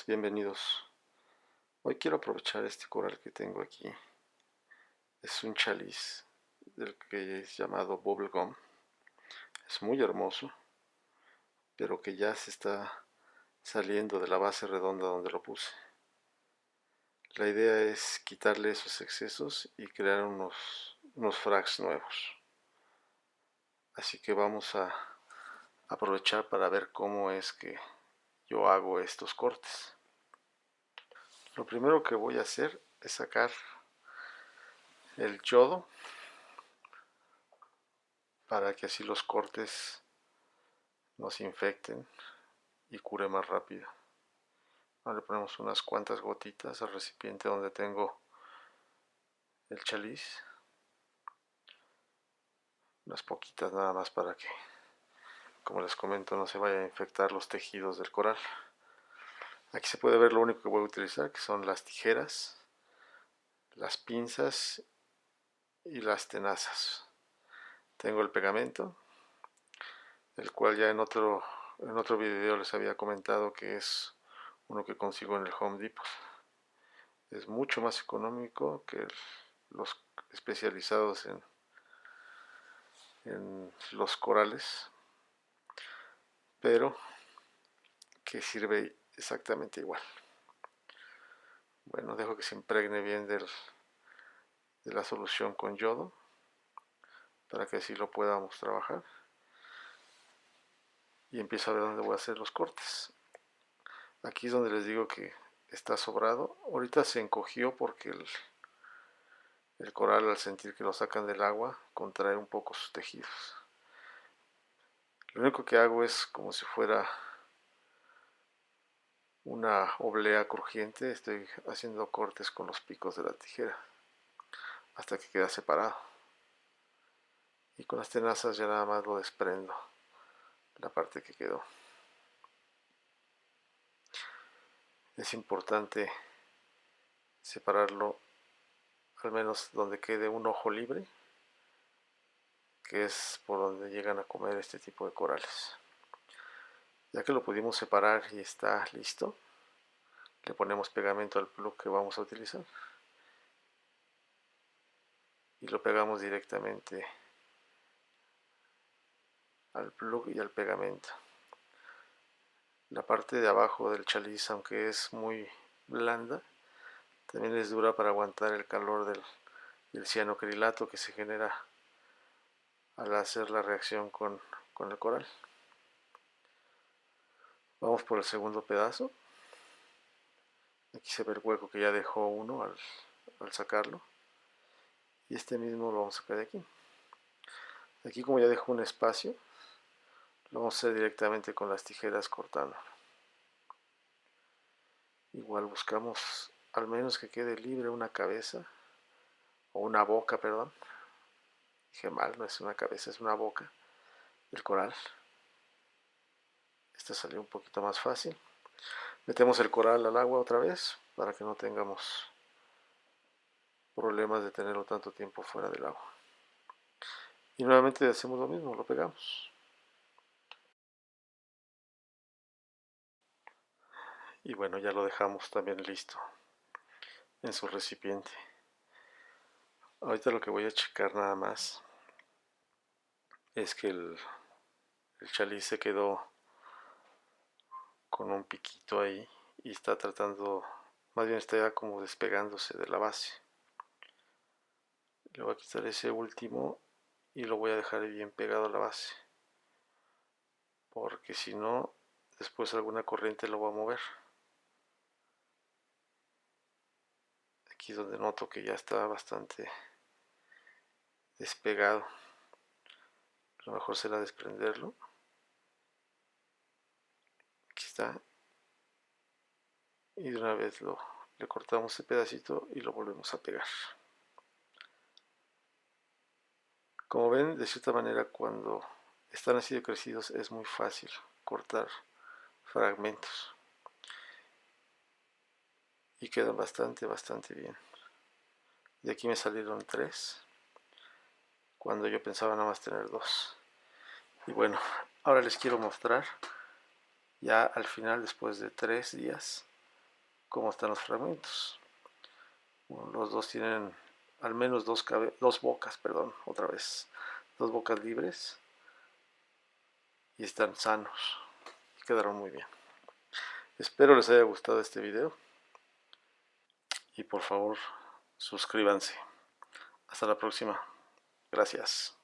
días, bienvenidos. Hoy quiero aprovechar este coral que tengo aquí. Es un chaliz del que es llamado Bubblegum. Es muy hermoso, pero que ya se está saliendo de la base redonda donde lo puse. La idea es quitarle esos excesos y crear unos fracs nuevos. Así que vamos a aprovechar para ver cómo es que yo hago estos cortes. Lo primero que voy a hacer es sacar el yodo para que así los cortes no se infecten y cure más rápido. Ahora le ponemos unas cuantas gotitas al recipiente donde tengo el chaliz, unas poquitas nada más para que, como les comento, no se vayan a infectar los tejidos del coral. Aquí se puede ver lo único que voy a utilizar, que son las tijeras, las pinzas y las tenazas. Tengo el pegamento, el cual ya en otro video les había comentado que es uno que consigo en el Home Depot. Es mucho más económico que los especializados en los corales, pero que sirve exactamente igual. Bueno, dejo que se impregne bien de la solución con yodo para que así lo podamos trabajar, y empiezo a ver dónde voy a hacer los cortes. Aquí es donde les digo que está sobrado. Ahorita se encogió porque el coral, al sentir que lo sacan del agua, contrae un poco sus tejidos. Lo único que hago es como si fuera una oblea crujiente. Estoy haciendo cortes con los picos de la tijera hasta que queda separado, y con las tenazas ya nada más lo desprendo la parte que quedó. Es importante separarlo al menos donde quede un ojo libre, que es por donde llegan a comer este tipo de corales. Ya que lo pudimos separar y está listo, le ponemos pegamento al plug que vamos a utilizar y lo pegamos directamente al plug y al pegamento. La parte de abajo del chaliz, aunque es muy blanda, también es dura para aguantar el calor del cianocrilato que se genera al hacer la reacción con el coral. Vamos por el segundo pedazo. Aquí se ve el hueco que ya dejó uno al sacarlo, y este mismo lo vamos a sacar de aquí. Aquí, como ya dejó un espacio, lo vamos a hacer directamente con las tijeras cortando. Igual buscamos al menos que quede libre una cabeza, o una boca, perdón. Dije mal, no es una cabeza, es una boca del coral. Esta salió un poquito más fácil. Metemos el coral al agua otra vez para que no tengamos problemas de tenerlo tanto tiempo fuera del agua. Y nuevamente hacemos lo mismo, lo pegamos. Y bueno, ya lo dejamos también listo en su recipiente. Ahorita lo que voy a checar nada más es que el chaliz se quedó con un piquito ahí y está tratando, más bien está ya como despegándose de la base. Le voy a quitar ese último y lo voy a dejar bien pegado a la base, porque si no, después alguna corriente lo va a mover. Aquí es donde noto que ya está bastante despegado. Lo mejor será desprenderlo. Aquí está. Y de una vez le cortamos ese pedacito y lo volvemos a pegar. Como ven, de cierta manera, cuando están así de crecidos es muy fácil cortar fragmentos y quedan bastante bien. De aquí me salieron 3 cuando yo pensaba nada más tener 2. Y bueno, ahora les quiero mostrar ya al final, después de 3 días, cómo están los fragmentos. Bueno, los dos tienen al menos dos bocas, perdón, otra vez, dos bocas libres y están sanos y quedaron muy bien. Espero les haya gustado este video y por favor suscríbanse. Hasta la próxima. Gracias.